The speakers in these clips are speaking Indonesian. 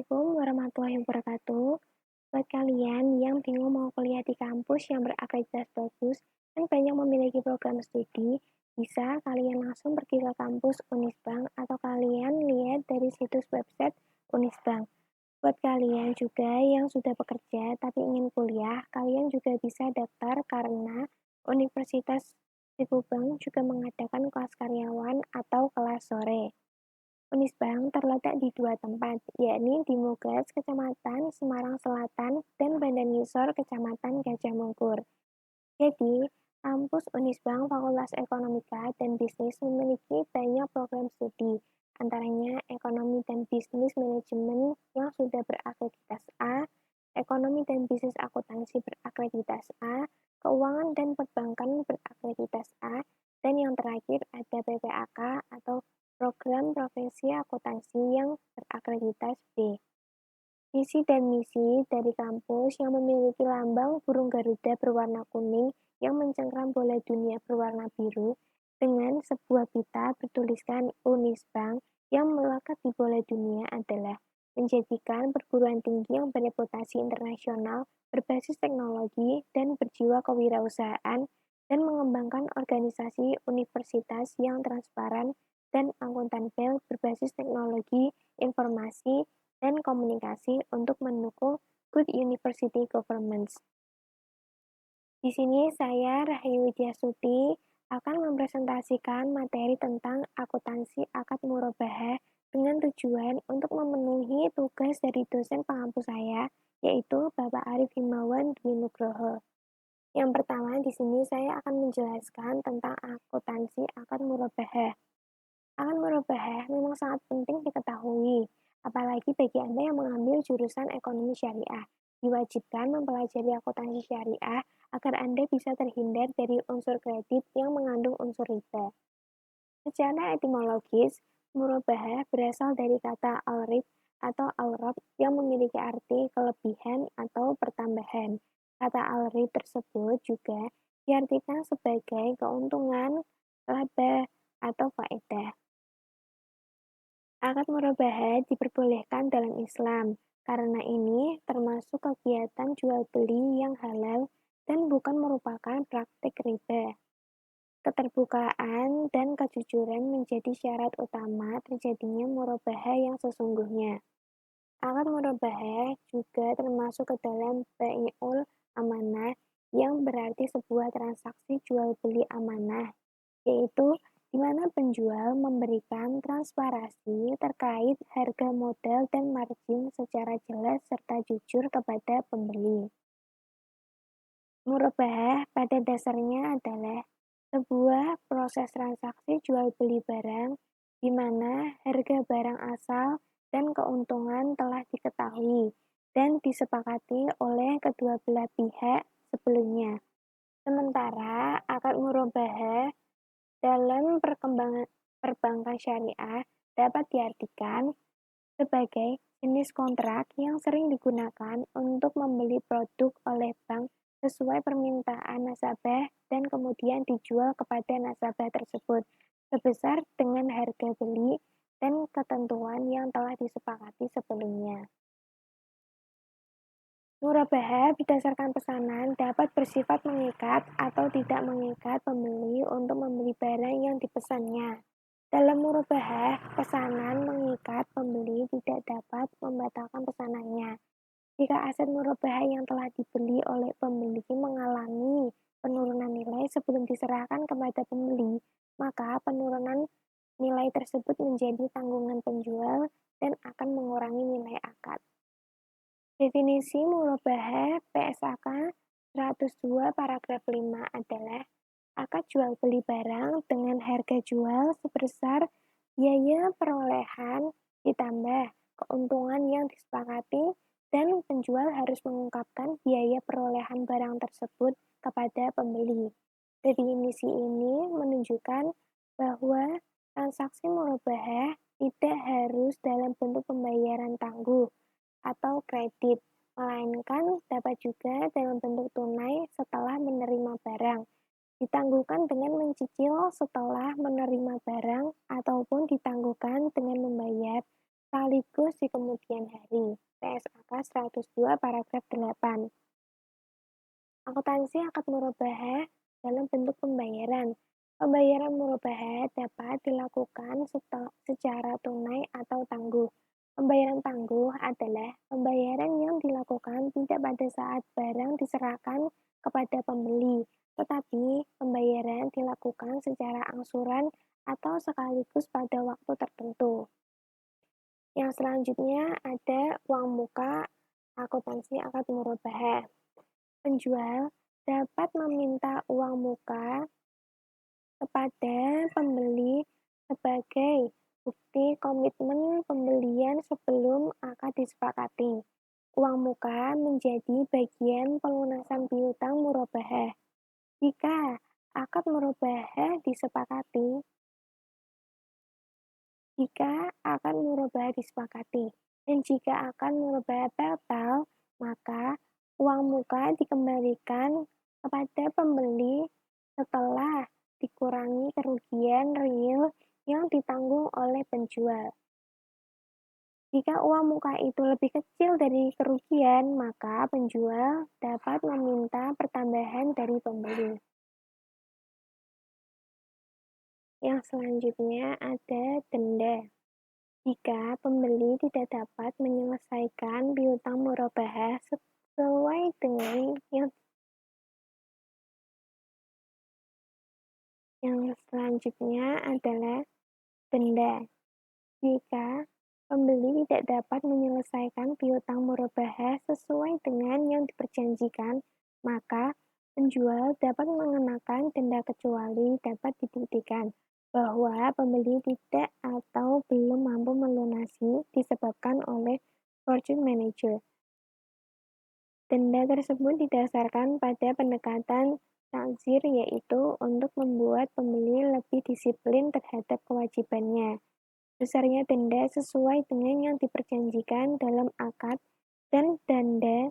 Assalamualaikum warahmatullahi wabarakatuh. Buat kalian yang bingung mau kuliah di kampus yang berakreditasi bagus dan banyak memiliki program studi, bisa kalian langsung pergi ke kampus Unisbank atau kalian lihat dari situs website Unisbank. Buat kalian juga yang sudah bekerja tapi ingin kuliah, kalian juga bisa daftar karena Universitas Citubang juga mengadakan kelas karyawan atau kelas sore. Unisbank terletak di dua tempat, yakni di Mugas, Kecamatan Semarang Selatan, dan Banda Ngisor, Kecamatan Gajah Mungkur. Jadi, kampus Unisbank Fakultas Ekonomika dan Bisnis memiliki banyak program studi, antaranya Ekonomi dan Bisnis Manajemen yang sudah berakreditas A, Ekonomi dan Bisnis Akuntansi berakreditas A, Keuangan dan Perbankan berakreditas A, dan yang terakhir ada PPAK atau Program Profesi Akuntansi yang berakreditas B. Visi dan misi dari kampus yang memiliki lambang burung Garuda berwarna kuning yang mencengkram bola dunia berwarna biru dengan sebuah pita bertuliskan Unisbank yang melekat di bola dunia adalah menjadikan perguruan tinggi yang bereputasi internasional, berbasis teknologi, dan berjiwa kewirausahaan, dan mengembangkan organisasi universitas yang transparan dan akuntabel berbasis teknologi, informasi, dan komunikasi untuk mendukung good university governance. Di sini saya, Rahayu Widyasuti, akan mempresentasikan materi tentang akuntansi akad murabahah dengan tujuan untuk memenuhi tugas dari dosen pengampu saya, yaitu Bapak Arif Himawan Dwi Nugroho. Yang pertama, di sini saya akan menjelaskan tentang akuntansi akad murabahah. Akad murabahah memang sangat penting diketahui, apalagi bagi Anda yang mengambil jurusan ekonomi syariah. Diwajibkan mempelajari akuntansi syariah agar Anda bisa terhindar dari unsur kredit yang mengandung unsur riba. Secara etimologis, murabahah berasal dari kata al-rib atau al-rab yang memiliki arti kelebihan atau pertambahan. Kata al-rib tersebut juga diartikan sebagai keuntungan, laba, atau faedah. Akad murabahah diperbolehkan dalam Islam, karena ini termasuk kegiatan jual beli yang halal dan bukan merupakan praktik riba. Keterbukaan dan kejujuran menjadi syarat utama terjadinya murabahah yang sesungguhnya. Akad murabahah juga termasuk ke dalam bai'ul amanah yang berarti sebuah transaksi jual beli amanah, yaitu di mana penjual memberikan transparansi terkait harga modal dan margin secara jelas serta jujur kepada pembeli. Murabahah pada dasarnya adalah sebuah proses transaksi jual beli barang di mana harga barang asal dan keuntungan telah diketahui dan disepakati oleh kedua belah pihak sebelumnya. Sementara akad murabahah dalam perbankan syariah dapat diartikan sebagai jenis kontrak yang sering digunakan untuk membeli produk oleh bank sesuai permintaan nasabah dan kemudian dijual kepada nasabah tersebut sebesar dengan harga beli dan ketentuan yang telah disepakati sebelumnya. Murabahah berdasarkan pesanan dapat bersifat mengikat atau tidak mengikat pembeli untuk membeli barang yang dipesannya. Dalam murabahah, pesanan mengikat pembeli tidak dapat membatalkan pesanannya. Jika aset murabahah yang telah dibeli oleh pembeli mengalami penurunan nilai sebelum diserahkan kepada pembeli, maka penurunan nilai tersebut menjadi tanggungan penjual dan akan mengurangi nilai akad. Definisi murabahah PSAK 102 paragraf 5 adalah akad jual beli barang dengan harga jual sebesar biaya perolehan ditambah keuntungan yang disepakati dan penjual harus mengungkapkan biaya perolehan barang tersebut kepada pembeli. Definisi ini menunjukkan bahwa transaksi murabahah tidak harus dalam bentuk pembayaran tangguh atau kredit, melainkan dapat juga dalam bentuk tunai setelah menerima barang, ditangguhkan dengan mencicil setelah menerima barang, ataupun ditangguhkan dengan membayar sekaligus di kemudian hari. PSAK 102 paragraf 8. Akuntansi akad murabahah dalam bentuk pembayaran. Pembayaran murabahah dapat dilakukan secara tunai atau tangguh. Pembayaran tangguh adalah pembayaran yang dilakukan tidak pada saat barang diserahkan kepada pembeli, tetapi pembayaran dilakukan secara angsuran atau sekaligus pada waktu tertentu. Yang selanjutnya ada uang muka akuntansi akad murabahah. Penjual dapat meminta uang muka kepada pembeli sebagai bukti komitmen pembelian sebelum akad disepakati. Uang muka menjadi bagian pelunasan piutang murabahah. Jika akad murabahah disepakati, dan jika akan murabahah batal, maka uang muka dikembalikan kepada pembeli setelah dikurangi kerugian real yang ditanggung oleh penjual. Jika uang muka itu lebih kecil dari kerugian, maka penjual dapat meminta pertambahan dari pembeli. Yang selanjutnya ada denda. Jika pembeli tidak dapat menyelesaikan piutang murabahah sesuai dengan yang selanjutnya adalah denda. Jika pembeli tidak dapat menyelesaikan piutang murabahah sesuai dengan yang diperjanjikan, maka penjual dapat mengenakan denda kecuali dapat dibuktikan bahwa pembeli tidak atau belum mampu melunasi disebabkan oleh fortune manager. Denda tersebut didasarkan pada pendekatan takzir, yaitu untuk membuat pembeli lebih disiplin terhadap kewajibannya. Besarnya denda sesuai dengan yang diperjanjikan dalam akad dan denda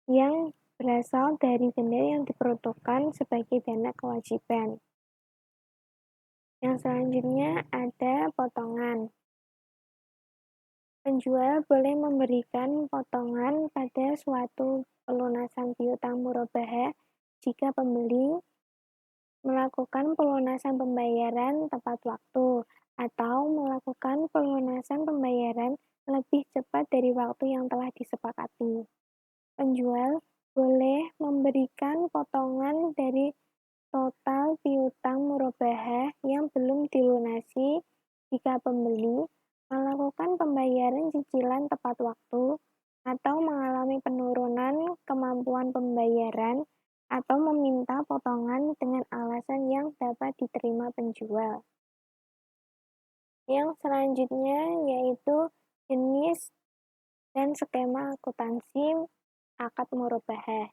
yang berasal dari denda yang diperuntukkan sebagai dana kewajiban. Yang selanjutnya ada potongan. Penjual boleh memberikan potongan pada suatu pelunasan piutang murabahah jika pembeli melakukan pelunasan pembayaran tepat waktu atau melakukan pelunasan pembayaran lebih cepat dari waktu yang telah disepakati. Penjual boleh memberikan potongan dari total piutang murabahah yang belum dilunasi jika pembeli melakukan pembayaran cicilan tepat waktu atau mengalami penurunan kemampuan pembayaran atau meminta potongan dengan alasan yang dapat diterima penjual. Yang selanjutnya yaitu jenis dan skema akuntansi akad murabahah.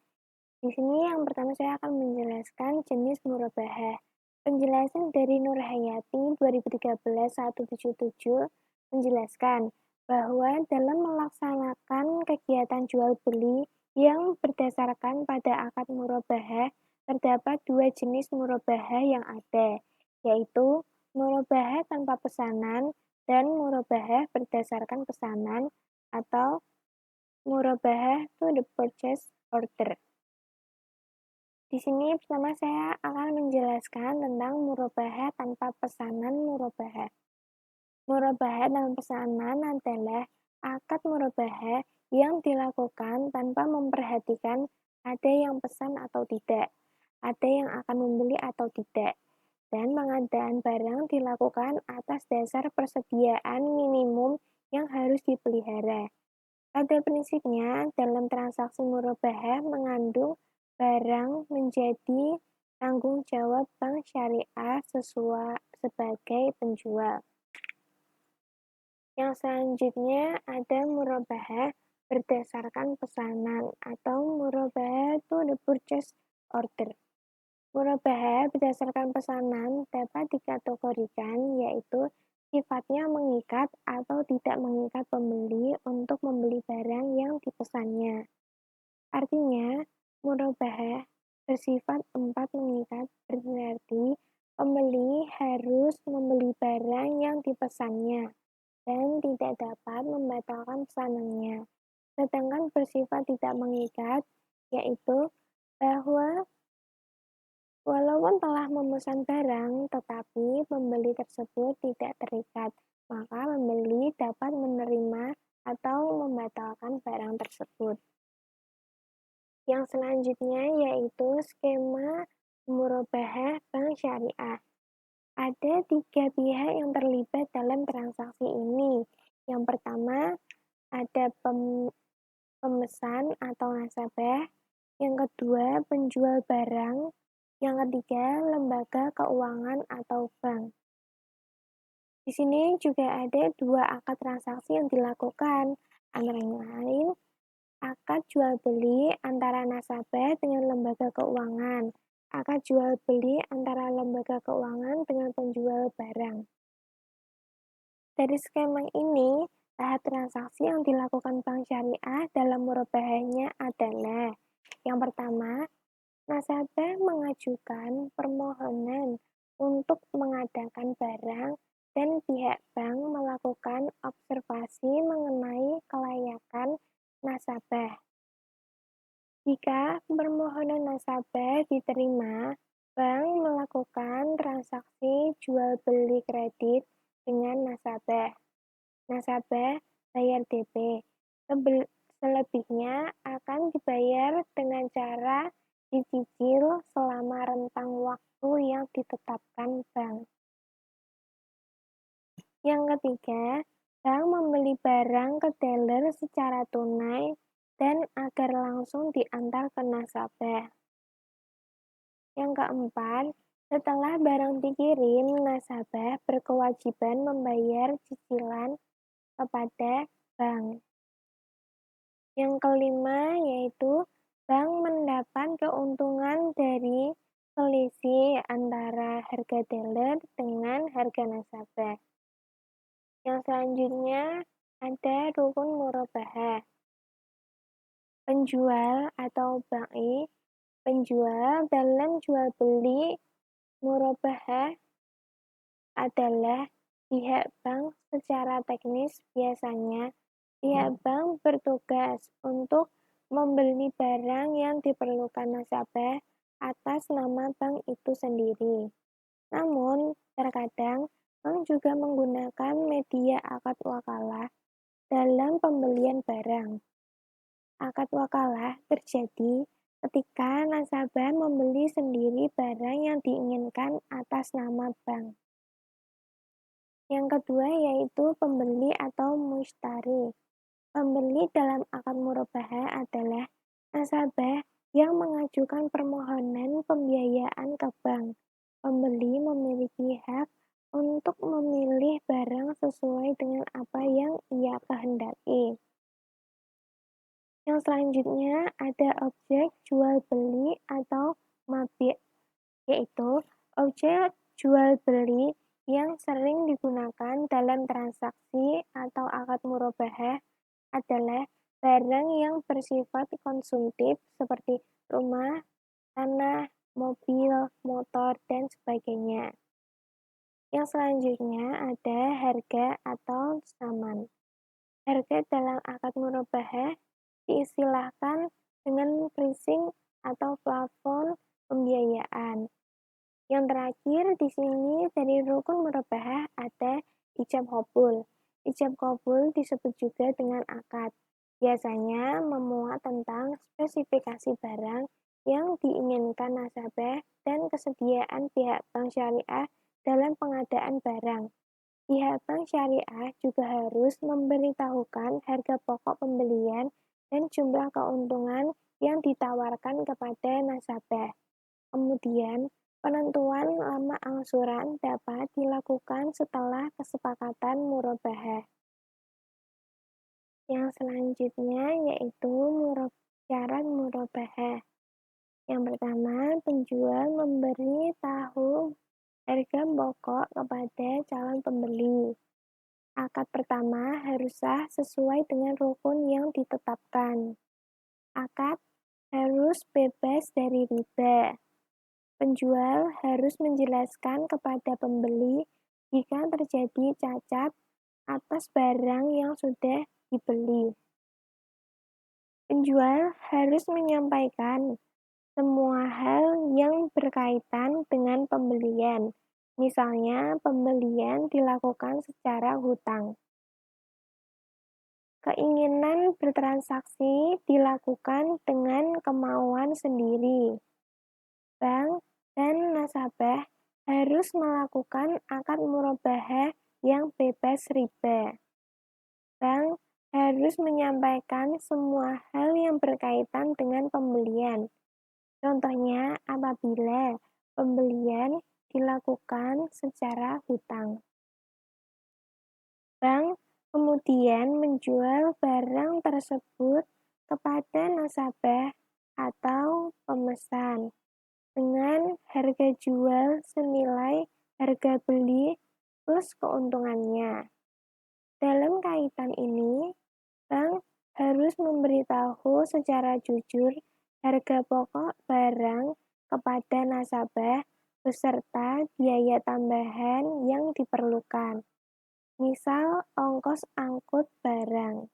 Di sini yang pertama saya akan menjelaskan jenis murabahah. Penjelasan dari Nurhayati 2013-177 menjelaskan bahwa dalam melaksanakan kegiatan jual beli yang berdasarkan pada akad murabahah, terdapat dua jenis murabahah yang ada, yaitu murabahah tanpa pesanan dan murabahah berdasarkan pesanan atau murabahah to the purchase order. Di sini pertama saya akan menjelaskan tentang murabahah tanpa pesanan murabahah. Murabahah tanpa pesanan adalah akad murabahah yang dilakukan tanpa memperhatikan ada yang pesan atau tidak, ada yang akan membeli atau tidak, dan pengadaan barang dilakukan atas dasar persediaan minimum yang harus dipelihara. Pada prinsipnya, dalam transaksi murabahah mengandung barang menjadi tanggung jawab bank syariah sebagai penjual. Yang selanjutnya ada murabahah berdasarkan pesanan atau murabahah to the purchase order. Murabahah berdasarkan pesanan dapat dikategorikan yaitu sifatnya mengikat atau tidak mengikat pembeli untuk membeli barang yang dipesannya. Artinya, murabahah bersifat mengikat, berarti pembeli harus membeli barang yang dipesannya. dan tidak dapat membatalkan pesanannya. Sedangkan bersifat tidak mengikat, yaitu bahwa walaupun telah memesan barang, tetapi pembeli tersebut tidak terikat, maka pembeli dapat menerima atau membatalkan barang tersebut. Yang selanjutnya yaitu skema murabahah bank syariah. Ada 3 pihak yang terlibat dalam transaksi ini. Yang pertama, ada pemesan atau nasabah. Yang kedua, penjual barang. Yang ketiga, lembaga keuangan atau bank. Di sini juga ada 2 akad transaksi yang dilakukan, antara lain akad jual beli antara nasabah dengan lembaga keuangan, akad jual beli antara lembaga keuangan dengan penjual barang. Dari skema ini, tahap transaksi yang dilakukan bank syariah dalam murabahahnya adalah yang pertama, nasabah mengajukan permohonan untuk mengadakan barang dan pihak bank melakukan observasi mengenai kelayakan nasabah. Jika permohonan nasabah diterima, bank melakukan transaksi jual beli kredit dengan nasabah. Nasabah bayar DP. Selebihnya akan dibayar dengan cara dicicil selama rentang waktu yang ditetapkan bank. Yang ketiga, bank membeli barang ke dealer secara tunai dan agar langsung diantar ke nasabah. Yang keempat, setelah barang dikirim, nasabah berkewajiban membayar cicilan kepada bank. Yang kelima yaitu bank mendapat keuntungan dari selisih antara harga dealer dengan harga nasabah. Yang selanjutnya ada rukun murabahah. Penjual atau bai, penjual dalam jual beli murabahah adalah pihak bank. Secara teknis biasanya pihak bank bertugas untuk membeli barang yang diperlukan nasabah atas nama bank itu sendiri. Namun, terkadang bank juga menggunakan media akad wakalah dalam pembelian barang. Akad wakalah terjadi ketika nasabah membeli sendiri barang yang diinginkan atas nama bank. Yang kedua yaitu pembeli atau mushtari. Pembeli dalam akad murabahah adalah nasabah yang mengajukan permohonan pembiayaan ke bank. Pembeli memiliki hak untuk memilih barang sesuai dengan apa yang ia kehendaki. Yang selanjutnya ada objek jual beli atau mabi', yaitu objek jual beli yang sering digunakan dalam transaksi atau akad murabahah adalah barang yang bersifat konsumtif seperti rumah, tanah, mobil, motor, dan sebagainya. Yang selanjutnya ada harga atau saman. Harga dalam akad murabahah diistilahkan dengan pricing atau plafon pembiayaan. Yang terakhir di sini dari rukun murabahah ada ijab qabul. Ijab qabul disebut juga dengan akad. Biasanya memuat tentang spesifikasi barang yang diinginkan nasabah dan kesediaan pihak bank syariah dalam pengadaan barang. Pihak bank syariah juga harus memberitahukan harga pokok pembelian dan jumlah keuntungan yang ditawarkan kepada nasabah. Kemudian, penentuan lama angsuran dapat dilakukan setelah kesepakatan murabahah. Yang selanjutnya yaitu syarat murabahah. Yang pertama, penjual memberi tahu harga pokok kepada calon pembeli. Akad pertama harus sah sesuai dengan rukun yang ditetapkan. Akad harus bebas dari riba. Penjual harus menjelaskan kepada pembeli jika terjadi cacat atas barang yang sudah dibeli. Penjual harus menyampaikan semua hal yang berkaitan dengan pembelian. Misalnya, pembelian dilakukan secara hutang. Keinginan bertransaksi dilakukan dengan kemauan sendiri. Bank dan nasabah harus melakukan akad murabahah yang bebas riba. Bank harus menyampaikan semua hal yang berkaitan dengan pembelian. Contohnya, apabila pembelian dilakukan secara hutang. Bank kemudian menjual barang tersebut kepada nasabah atau pemesan dengan harga jual senilai harga beli plus keuntungannya. Dalam kaitan ini, bank harus memberitahu secara jujur harga pokok barang kepada nasabah beserta biaya tambahan yang diperlukan, misal ongkos angkut barang.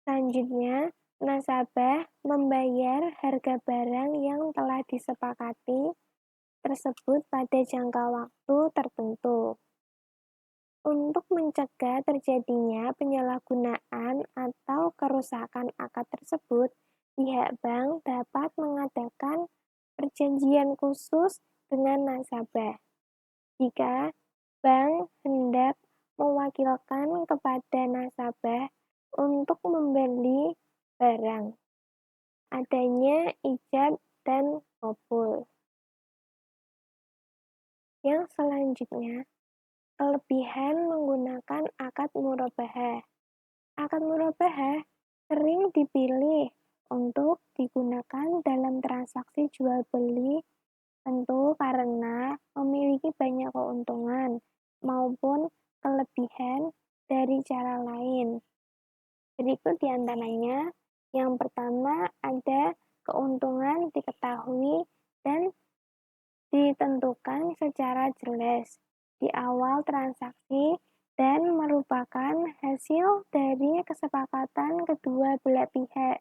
Selanjutnya, nasabah membayar harga barang yang telah disepakati tersebut pada jangka waktu tertentu. Untuk mencegah terjadinya penyalahgunaan atau kerusakan akad tersebut, pihak bank dapat mengadakan perjanjian khusus dengan nasabah. Jika bank hendak mewakilkan kepada nasabah untuk membeli barang, adanya ijab dan qabul. Yang selanjutnya, kelebihan menggunakan akad murabahah. Akad murabahah sering dipilih untuk digunakan dalam transaksi jual beli, tentu karena memiliki banyak keuntungan maupun kelebihan dari cara lain. Berikut diantaranya. Yang pertama, ada keuntungan diketahui dan ditentukan secara jelas di awal transaksi dan merupakan hasil dari kesepakatan kedua belah pihak.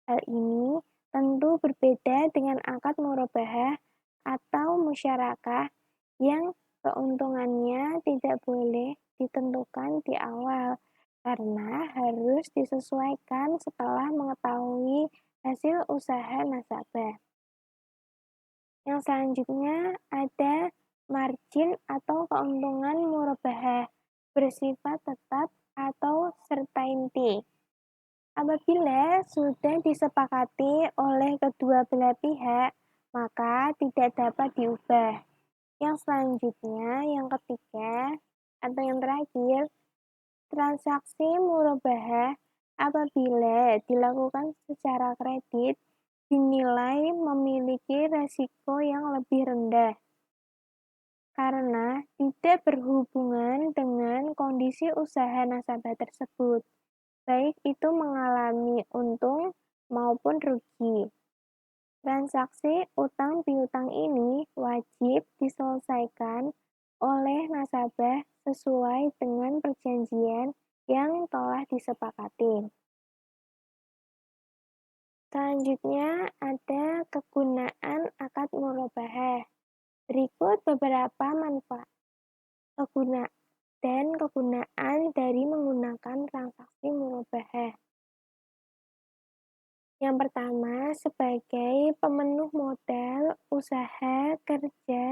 Hal ini tentu berbeda dengan akad murabahah atau musyarakah yang keuntungannya tidak boleh ditentukan di awal karena harus disesuaikan setelah mengetahui hasil usaha nasabah. Yang selanjutnya ada margin atau keuntungan murabahah bersifat tetap atau certainty. Apabila sudah disepakati oleh kedua belah pihak, maka tidak dapat diubah. Yang selanjutnya, yang ketiga atau yang terakhir, transaksi murabahah apabila dilakukan secara kredit dinilai memiliki resiko yang lebih rendah karena tidak berhubungan dengan kondisi usaha nasabah tersebut, baik itu mengalami untung maupun rugi. Transaksi utang piutang ini wajib diselesaikan oleh nasabah sesuai dengan perjanjian yang telah disepakati. Selanjutnya ada kegunaan akad murabahah. Berikut beberapa manfaat kegunaan dari menggunakan transaksi murabahah. Yang pertama, sebagai pemenuh modal, usaha, kerja,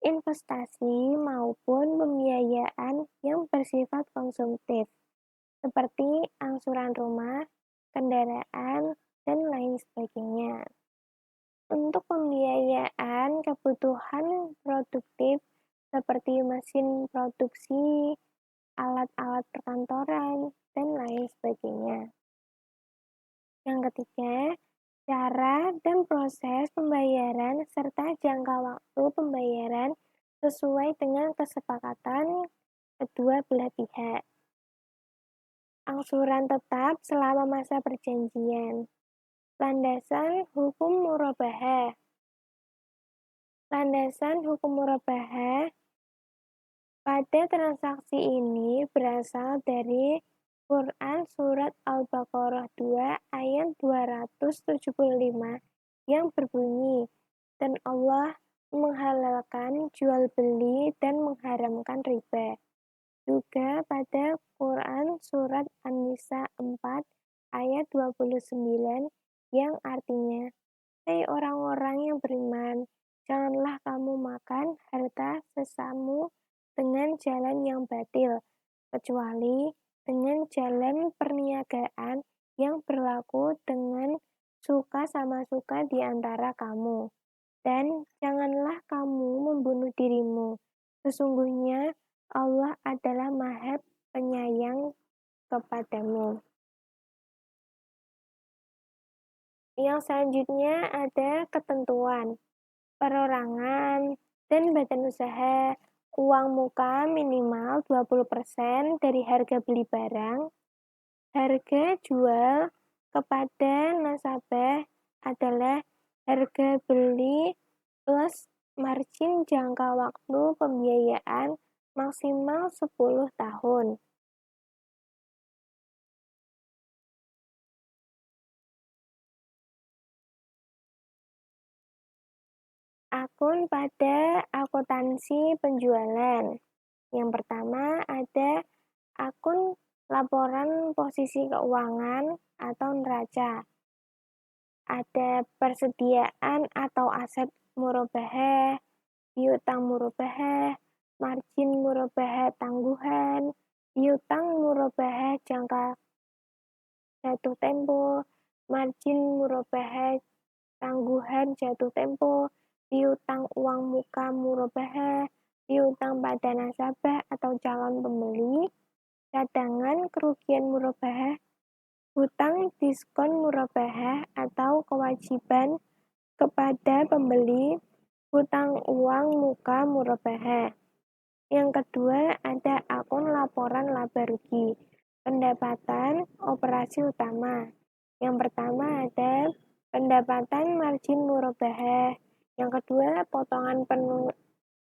investasi, maupun pembiayaan yang bersifat konsumtif, seperti angsuran rumah, kendaraan, dan lain sebagainya. Untuk pembiayaan kebutuhan produktif seperti mesin produksi, alat-alat perkantoran, dan lain sebagainya. Yang ketiga, cara dan proses pembayaran serta jangka waktu pembayaran sesuai dengan kesepakatan kedua belah pihak. Angsuran tetap selama masa perjanjian. Landasan hukum murabahah. Landasan hukum murabahah Pada transaksi ini berasal dari Quran Surat Al-Baqarah 2 ayat 275 yang berbunyi, dan Allah menghalalkan jual beli dan mengharamkan riba. Juga pada Quran Surat An-Nisa 4 ayat 29 yang artinya, hai orang-orang yang beriman, janganlah kamu makan harta sesamu dengan jalan yang batil, kecuali dengan jalan perniagaan yang berlaku dengan suka sama suka di antara kamu. Dan janganlah kamu membunuh dirimu. Sesungguhnya Allah adalah Maha Penyayang kepadamu. Yang selanjutnya ada ketentuan perorangan dan badan usaha. Uang muka minimal 20% dari harga beli barang. Harga jual kepada nasabah adalah harga beli plus margin jangka waktu pembiayaan maksimal 10 tahun. Akun pada akuntansi penjualan. Yang pertama ada akun laporan posisi keuangan atau neraca. Ada persediaan atau aset murabahah, piutang murabahah, margin murabahah tangguhan, piutang murabahah jangka jatuh tempo, margin murabahah tangguhan jatuh tempo, piutang uang muka murabahah, piutang pada nasabah atau calon pembeli, cadangan kerugian murabahah, hutang diskon murabahah atau kewajiban kepada pembeli, hutang uang muka murabahah. Yang kedua ada akun laporan laba rugi, pendapatan operasi utama. Yang pertama ada pendapatan margin murabahah. Yang kedua potongan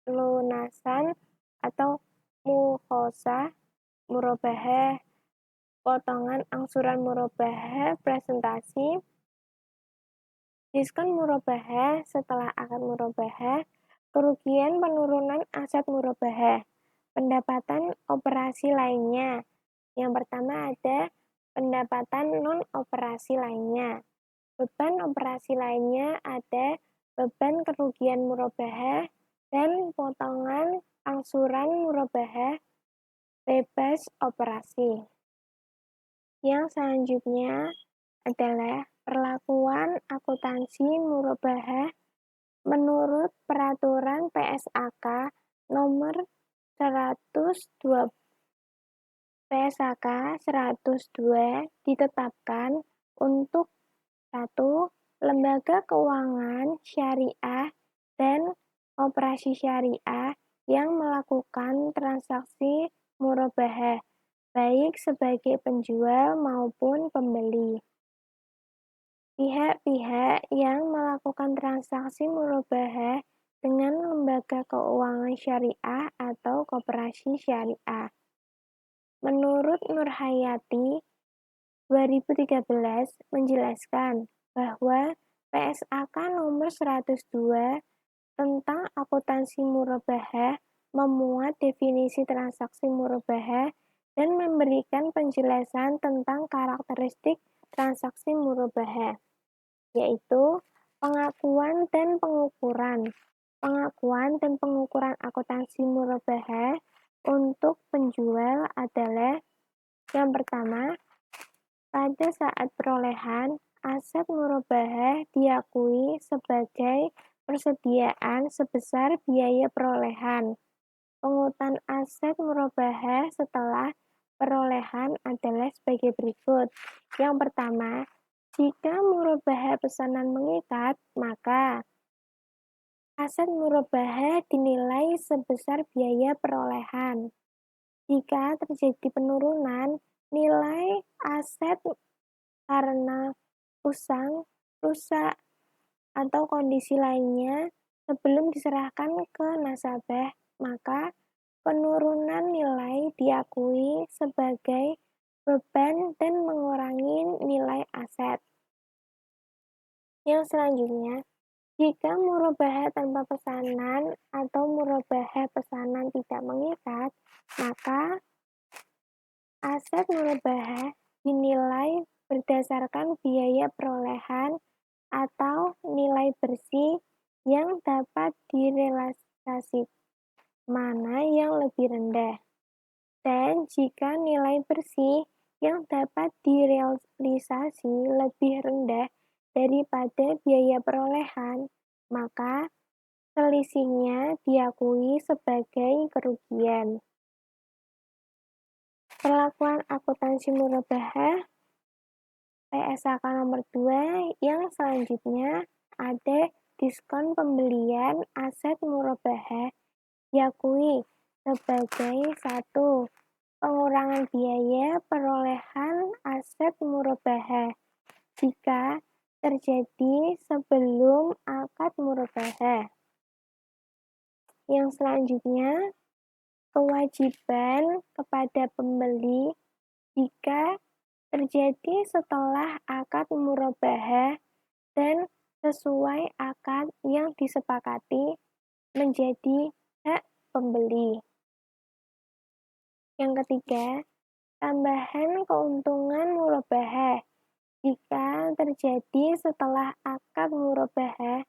pelunasan atau mukhosah murabahah, potongan angsuran murabahah presentasi, diskon murabahah setelah akad murabahah, kerugian penurunan aset murabahah, pendapatan operasi lainnya. Yang pertama ada pendapatan non-operasi lainnya. Beban operasi lainnya ada beban kerugian murabahah dan potongan angsuran murabahah bebas operasi. Yang selanjutnya adalah perlakuan akuntansi murabahah menurut peraturan PSAK nomor 102 PSAK 102 ditetapkan untuk 1. Lembaga keuangan syariah dan operasi syariah yang melakukan transaksi murabahah, baik sebagai penjual maupun pembeli. Pihak-pihak yang melakukan transaksi murabahah dengan lembaga keuangan syariah atau koperasi syariah. Menurut Nurhayati, 2013 menjelaskan bahwa PSAK nomor 102 tentang akuntansi murabahah memuat definisi transaksi murabahah dan memberikan penjelasan tentang karakteristik transaksi murabahah, yaitu pengakuan dan pengukuran. Pengakuan dan pengukuran akuntansi murabahah untuk penjual adalah yang pertama, pada saat perolehan, aset murabahah diakui sebagai persediaan sebesar biaya perolehan. Pungutan aset murabahah setelah perolehan adalah sebagai berikut. Yang pertama, jika murabahah pesanan mengikat, maka aset murabahah dinilai sebesar biaya perolehan. Jika terjadi penurunan nilai aset karena usang, rusak, atau kondisi lainnya sebelum diserahkan ke nasabah, maka penurunan nilai diakui sebagai beban dan mengurangi nilai aset. Yang selanjutnya, jika murabahah tanpa pesanan atau murabahah pesanan tidak mengikat, maka aset murabahah dinilai berdasarkan biaya perolehan atau nilai bersih yang dapat direalisasi, mana yang lebih rendah. Dan jika nilai bersih yang dapat direalisasi lebih rendah daripada biaya perolehan, maka selisihnya diakui sebagai kerugian. Perlakuan akuntansi murabahah PSAK nomor 2 yang selanjutnya ada diskon pembelian aset murabahah diakui sebagai 1. Pengurangan biaya perolehan aset murabahah jika terjadi sebelum akad murabahah. Yang selanjutnya, kewajiban kepada pembeli jika terjadi setelah akad murabahah dan sesuai akad yang disepakati menjadi hak pembeli. Yang ketiga, tambahan keuntungan murabahah jika terjadi setelah akad murabahah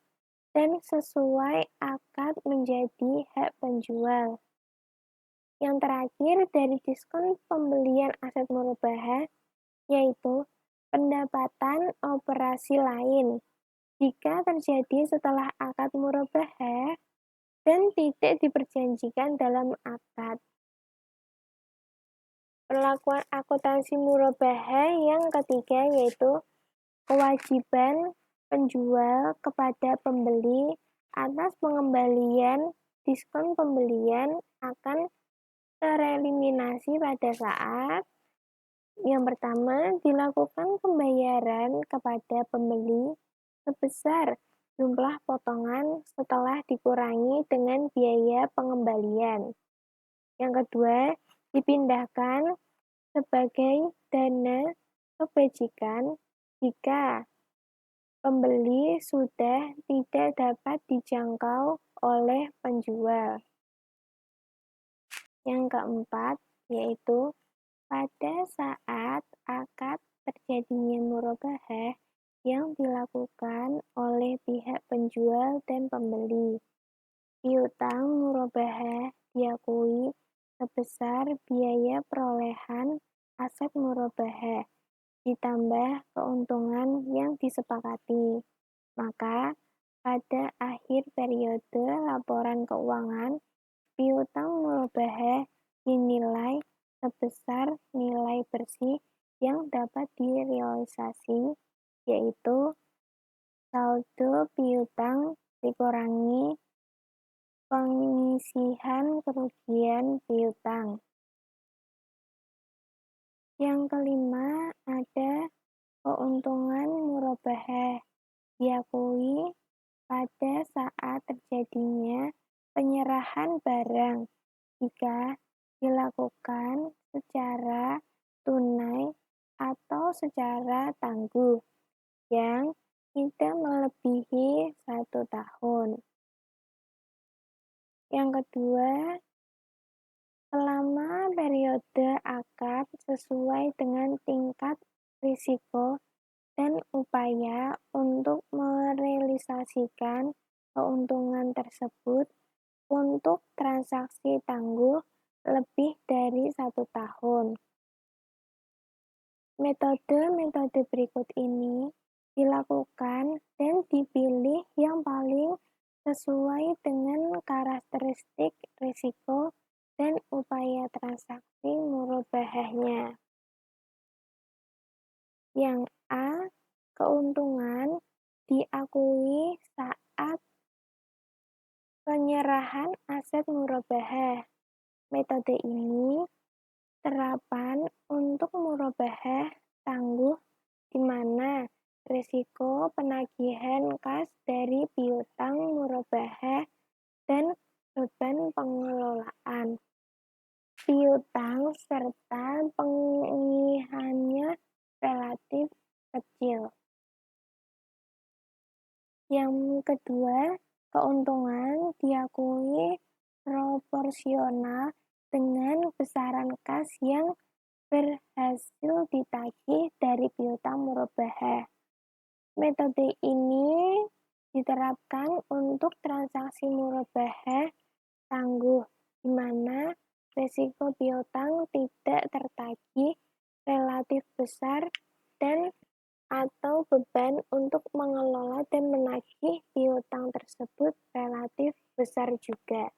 dan sesuai akad menjadi hak penjual. Yang terakhir dari diskon pembelian aset murabahah yaitu pendapatan operasi lain jika terjadi setelah akad murabahah dan tidak diperjanjikan dalam akad. Perlakuan akuntansi murabahah yang ketiga yaitu kewajiban penjual kepada pembeli atas pengembalian diskon pembelian akan tereliminasi pada saat yang pertama dilakukan pembayaran kepada pembeli sebesar jumlah potongan setelah dikurangi dengan biaya pengembalian. Yang kedua, dipindahkan sebagai dana kebajikan jika pembeli sudah tidak dapat dijangkau oleh penjual. Yang keempat, yaitu pada saat akad terjadinya murabahah yang dilakukan oleh pihak penjual dan pembeli, piutang murabahah diakui sebesar biaya perolehan aset murabahah ditambah keuntungan yang disepakati. Maka, pada akhir periode laporan keuangan, piutang murabahah dinilai sebesar nilai bersih yang dapat direalisasi, yaitu saldo piutang dikurangi pengisihan kerugian piutang. Yang kelima, ada keuntungan murabahah diakui pada saat terjadinya penyerahan barang jika dilakukan secara tunai atau secara tangguh yang tidak melebihi 1 tahun. Yang kedua, selama periode akad sesuai dengan tingkat risiko dan upaya untuk merealisasikan keuntungan tersebut untuk transaksi tangguh lebih dari 1 tahun. Metode-metode berikut ini dilakukan dan dipilih yang paling sesuai dengan karakteristik risiko dan upaya transaksi murabahahnya. Yang A, keuntungan diakui saat penyerahan aset murabahah. Metode ini terapan untuk murabahah tangguh di mana risiko penagihan kas dari piutang murabahah dan beban pengelolaan Yang kedua, keuntungan diakui proporsional dengan besaran kas yang berhasil ditagih dari piutang murabahah. Metode ini diterapkan untuk transaksi murabahah tangguh, di mana risiko piutang tidak tertagih relatif besar dan atau beban untuk mengelola dan menagih piutang tersebut relatif besar juga.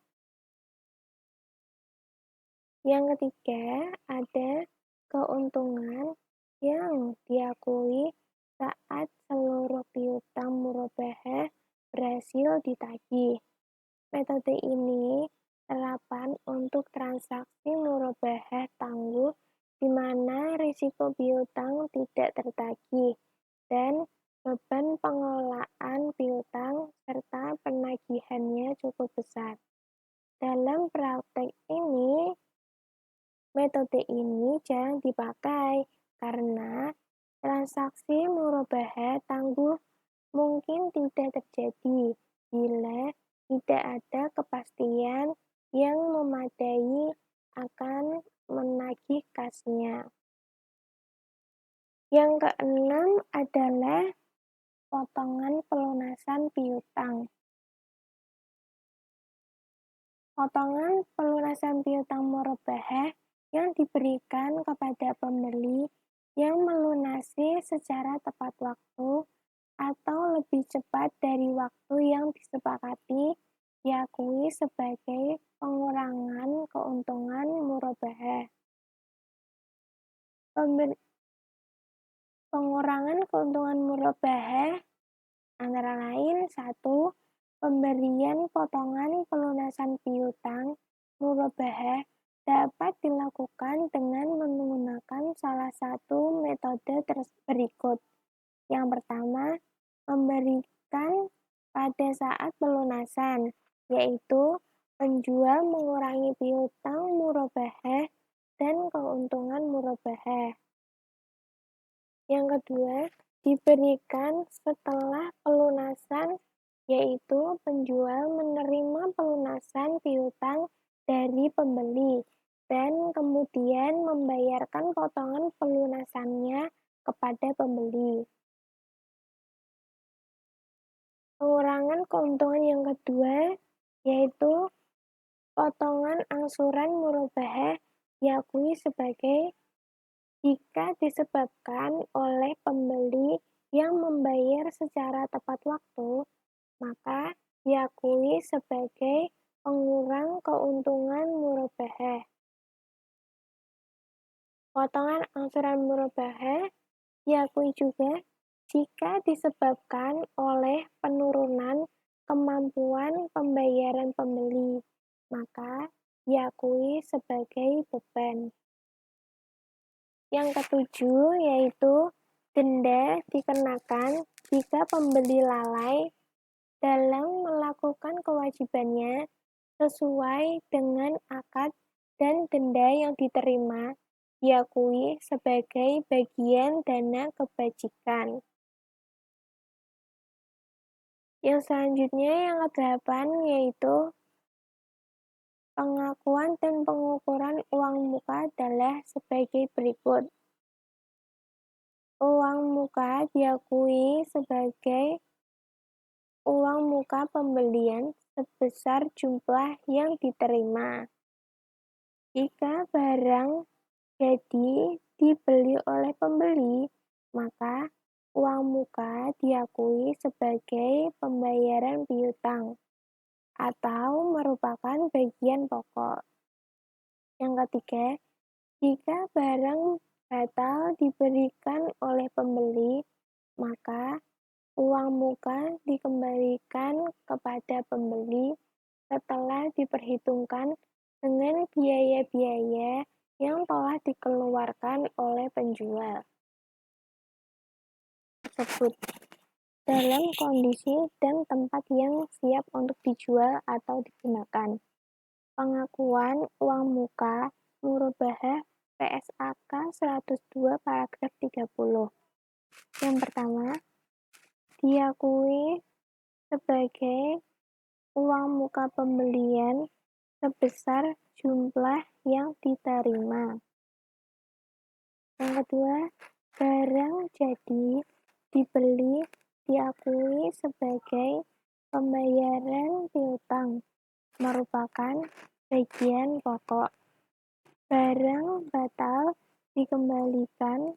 Yang ketiga, ada keuntungan yang diakui saat seluruh piutang murabahah berhasil ditagih. Metode ini terapan untuk transaksi murabahah tangguh di mana risiko piutang tidak tertagih dan beban pengelolaan piutang serta penagihannya cukup besar. Dalam praktek ini, metode ini jarang dipakai karena transaksi murabahah tangguh mungkin tidak terjadi bila tidak ada kepastian yang memadai akan menagih kasnya. Yang keenam adalah potongan pelunasan piutang. Potongan pelunasan piutang murabahah yang diberikan kepada pembeli yang melunasi secara tepat waktu atau lebih cepat dari waktu yang disepakati diakui sebagai pengurangan keuntungan murabahah. Pengurangan keuntungan murabahah antara lain 1. Pemberian potongan pelunasan piutang murabahah dapat dilakukan dengan menggunakan salah satu metode berikut. Yang pertama, memberikan pada saat pelunasan, yaitu penjual mengurangi piutang murabahah dan keuntungan murabahah. Yang kedua, diberikan setelah pelunasan, yaitu penjual menerima pelunasan piutang dari pembeli dan kemudian membayarkan potongan pelunasannya kepada pembeli. Pengurangan keuntungan yang kedua, yaitu potongan angsuran murabahah diakui sebagai jika disebabkan oleh pembeli yang membayar secara tepat waktu, maka diakui sebagai pengurang keuntungan murabahah. Potongan angsuran murabahah diakui juga jika disebabkan oleh penurunan kemampuan pembayaran pembeli, maka diakui sebagai beban. Yang ketujuh yaitu denda dikenakan jika pembeli lalai dalam melakukan kewajibannya sesuai dengan akad dan denda yang diterima diakui sebagai bagian dana kebajikan. Yang selanjutnya yang ke-8 yaitu pengakuan dan pengukuran uang muka adalah sebagai berikut. Uang muka diakui sebagai uang muka pembelian sebesar jumlah yang diterima. Jika barang jadi dibeli oleh pembeli, maka uang muka diakui sebagai pembayaran piutang atau merupakan bagian pokok. Yang ketiga, jika barang batal diberikan oleh pembeli, maka uang muka dikembalikan kepada pembeli setelah diperhitungkan dengan biaya-biaya yang telah dikeluarkan oleh penjual tersebut dalam kondisi dan tempat yang siap untuk dijual atau digunakan. Pengakuan uang muka murabahah PSAK 102 paragraf 30. Yang pertama, diakui sebagai uang muka pembelian sebesar jumlah yang diterima. Yang kedua, barang jadi dibeli diakui sebagai pembayaran piutang, merupakan bagian pokok. Barang batal dikembalikan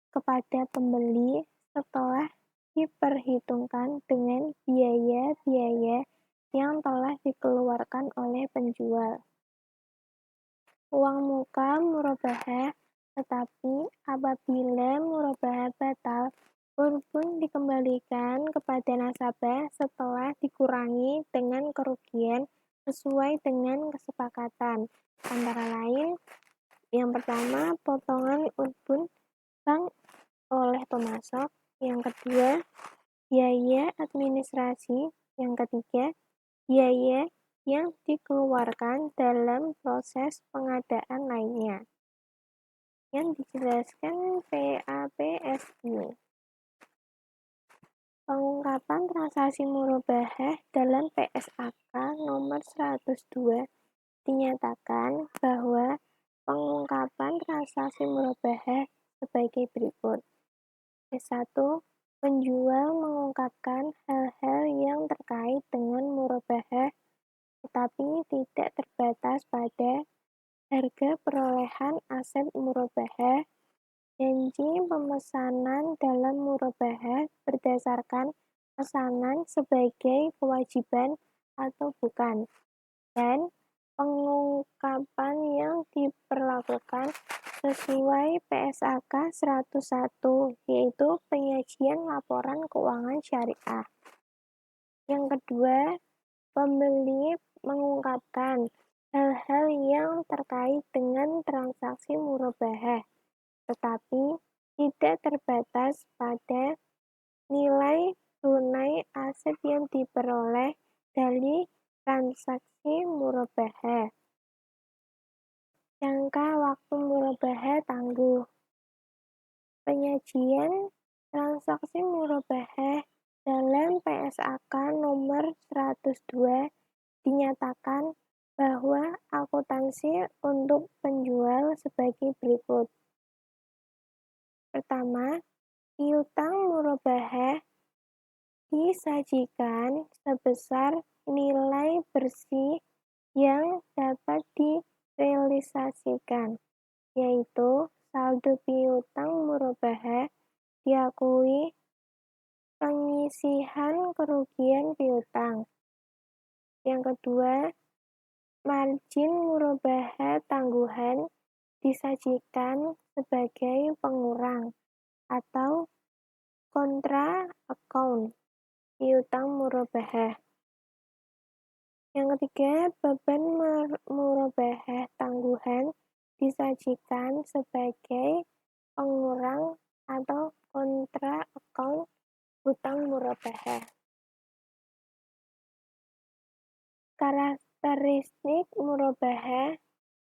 kepada pembeli setelah diperhitungkan dengan biaya-biaya yang telah dikeluarkan oleh penjual. Uang muka murabahah, tetapi apabila murabahah batal, uang pun dikembalikan kepada nasabah setelah dikurangi dengan kerugian sesuai dengan kesepakatan. Antara lain, yang pertama, potongan utbun bank oleh pemasok. Yang kedua, biaya administrasi. Yang ketiga, biaya yang dikeluarkan dalam proses pengadaan lainnya. Yang dijelaskan PAPSI. Pengungkapan transaksi murabahah dalam PSAK nomor 102 dinyatakan bahwa pengungkapan transaksi murabahah sebagai berikut. S1. Penjual mengungkapkan hal-hal yang terkait dengan murabahah tetapi tidak terbatas pada harga perolehan aset murabahah, janji pemesanan dalam murabahah berdasarkan pesanan sebagai kewajiban atau bukan, dan pengungkapan yang diperlakukan sesuai PSAK 101, yaitu penyajian laporan keuangan syariah. Yang kedua, pembeli mengungkapkan hal-hal yang terkait dengan transaksi murabahah, tetapi tidak terbatas pada nilai tunai aset yang diperoleh dari transaksi murabahah. Jangka waktu murabahah tangguh. Penyajian transaksi murabahah dalam PSAK nomor 102 dinyatakan bahwa akuntansi untuk penjual sebagai berikut. Pertama, piutang murabahah disajikan sebesar nilai bersih yang dapat direalisasikan, yaitu saldo piutang murabahah diakui pengisihan kerugian piutang. Yang kedua, margin murabahah tangguhan disajikan sebagai pengurang atau kontra account piutang murabahah. Yang ketiga, beban murabahah tangguhan disajikan sebagai pengurang atau kontra account hutang murabahah. Karakteristik murabahah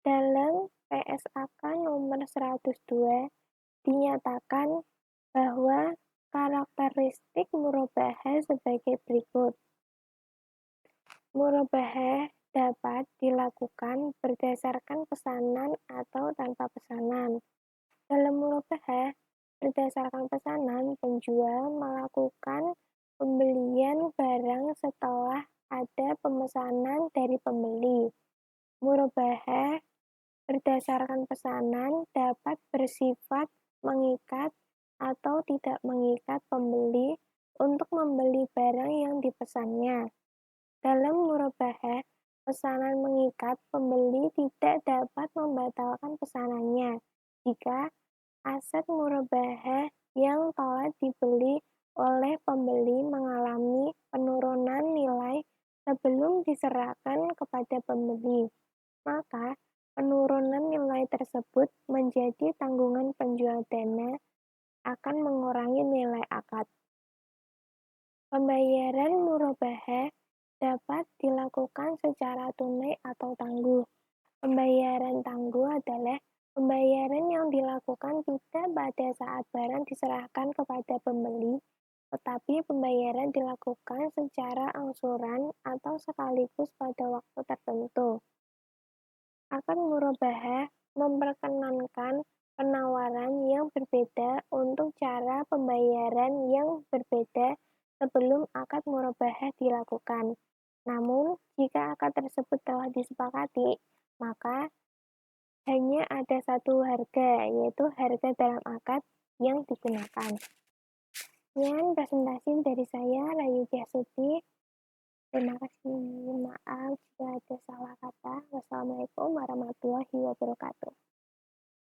dalam PSAK nomor 102 dinyatakan bahwa karakteristik murabahah sebagai berikut. Murabahah dapat dilakukan berdasarkan pesanan atau tanpa pesanan. Dalam murabahah berdasarkan pesanan, penjual melakukan pembelian barang setelah ada pemesanan dari pembeli. Murabahah berdasarkan pesanan dapat bersifat mengikat atau tidak mengikat pembeli untuk membeli barang yang dipesannya. Dalam murabahah, pesanan mengikat pembeli tidak dapat membatalkan pesanannya jika aset murabahah yang telah dibeli oleh pembeli mengalami penurunan nilai sebelum diserahkan kepada pembeli, maka penurunan nilai tersebut menjadi tanggungan penjual dana akan mengurangi nilai akad. Pembayaran murabahah dapat dilakukan secara tunai atau tangguh. Pembayaran tangguh adalah pembayaran yang dilakukan tidak pada saat barang diserahkan kepada pembeli, tetapi pembayaran dilakukan secara angsuran atau sekaligus pada waktu tertentu. Akad murabahah memperkenankan penawaran yang berbeda untuk cara pembayaran yang berbeda sebelum akad murabahah dilakukan. Namun, jika akad tersebut telah disepakati, maka hanya ada satu harga, yaitu harga dalam akad yang digunakan. Sekian presentasi dari saya, Rayu Tiasuti. Terima kasih. Maaf jika ada salah kata. Wassalamualaikum warahmatullahi wabarakatuh.